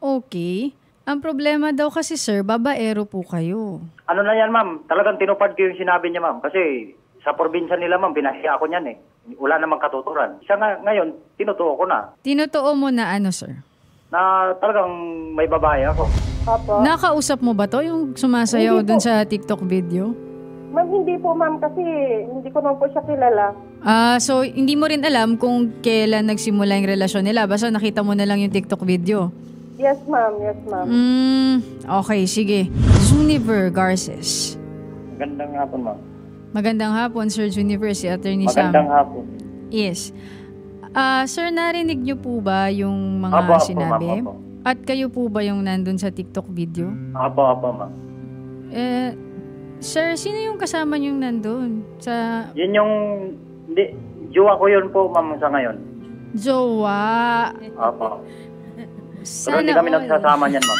Okay. Ang problema daw kasi sir, babaero po kayo. Ano na yan, ma'am? Talagang tinupad ko yung sinabi niya, ma'am. Kasi sa probinsya nila, ma'am, pinahiya ako niyan eh. Wala namang katuturan. Siya nga ngayon, tinutuo ko na. Tinutuo mo na ano sir? Na talagang may babae ako. Opo. Nakausap mo ba to yung sumasayaw Hindi dun po. sa TikTok video? Ma'am, hindi po ma'am kasi hindi ko naman po siya kilala. So hindi mo rin alam kung kailan nagsimula yung relasyon nila. Basta nakita mo na lang yung TikTok video. Yes ma'am, yes ma'am. Okay, sige. Juniver Garces. Magandang hapon, ma'am. Magandang hapon, Sir Juniver, si Attorney Magandang Sam. hapon. Yes. Sir, narinig niyo po ba yung mga Apo, sinabi? ma'am, apo. At kayo po ba yung nandun sa TikTok video? Apo, ma'am. Sir, sino yung kasama niyong nandun? Yun yung... Hindi, jowa ko yun po, ma'am, sa ngayon. Jowa. Apo. Pero hindi kami nagsasama niyan, ma'am.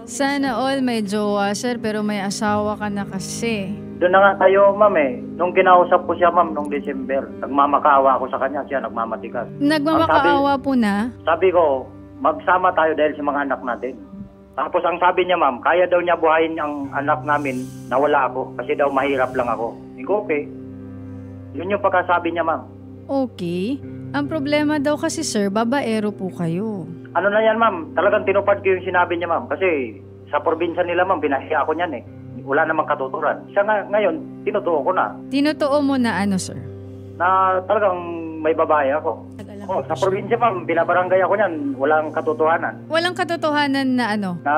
Sana all may jowa, sir, pero may asawa ka na kasi. Doon na nga tayo, ma'am eh. Nung kinausap ko siya, ma'am, nung December, nagmamakaawa ako sa kanya, siya nagmamatigas. Nagmamakaawa po na? Sabi ko, magsama tayo dahil sa mga anak natin. Tapos ang sabi niya, ma'am, kaya daw niya buhayin ang anak namin na wala ako kasi daw mahirap lang ako. Ikaw, okay. Yun yung pagkasabi niya, ma'am. Okay. Ang problema daw kasi, sir, babaero po kayo. Ano na yan, ma'am? Talagang tinupad ko yung sinabi niya, ma'am. Kasi sa probinsya nila, ma'am, pinahiya ako niyan eh. Wala namang katuturan. Siya nga ngayon, tinutuo ko na. Tinutuo mo na ano, sir? Na talagang may babae ako. Sa probinsya, ma'am, binabarangay ako niyan. Walang katotohanan. Walang katotohanan na ano? Na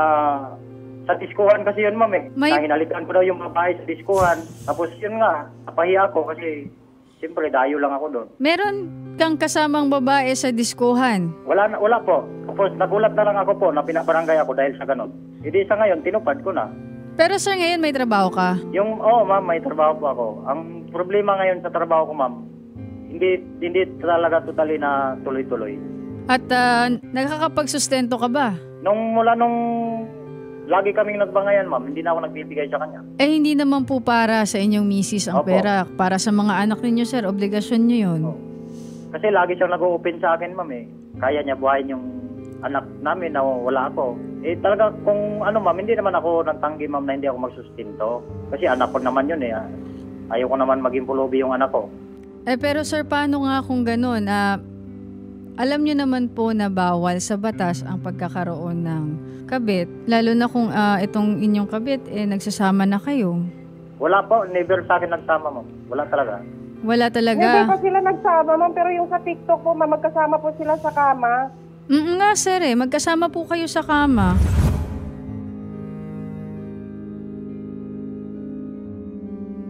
sa diskuhan kasi yun, ma'am eh. May- Nahinalikan ko daw yung babae sa diskuhan. Tapos yun nga, napahiya ako kasi siyempre dayo lang ako doon. Meron kang kasamang babae sa diskuhan. Wala po. Tapos nagulat na lang ako po na pinabarangay ako dahil sa ganun. Hindi sa ngayon, tinupad ko na. Pero sir, ngayon may trabaho ka. Ma'am, may trabaho po ako. Ang problema ngayon sa trabaho ko, ma'am, hindi talaga totally na tuloy-tuloy. At nakakapagsustento ka ba? Mula nung lagi kaming nagbangayan, ma'am, hindi na ako nagbibigay sa kanya. Eh, hindi naman po para sa inyong misis ang Opo. pera. Para sa mga anak ninyo, sir. Obligasyon nyo yun. Kasi lagi siyang nag-open sa akin, ma'am eh. Kaya niya buhayin yung anak namin na wala ako. Eh talaga kung ano, ma'am, hindi naman ako nagtanggi, ma'am, na hindi ako magsustinto. Kasi anak ko naman yun eh. Ayaw ko naman maging pulubi yung anak ko. Pero sir, paano nga kung ganun? Alam nyo naman po na bawal sa batas ang pagkakaroon ng kabit. Lalo na kung itong inyong kabit, nagsasama na kayo. Wala po, never sa akin nagsama, ma'am. Wala talaga. Wala Hindi talaga. pa sila nagsama ma'am, pero yung sa TikTok po, ma'am, magkasama po sila sa kama. Nga sir, magkasama po kayo sa kama.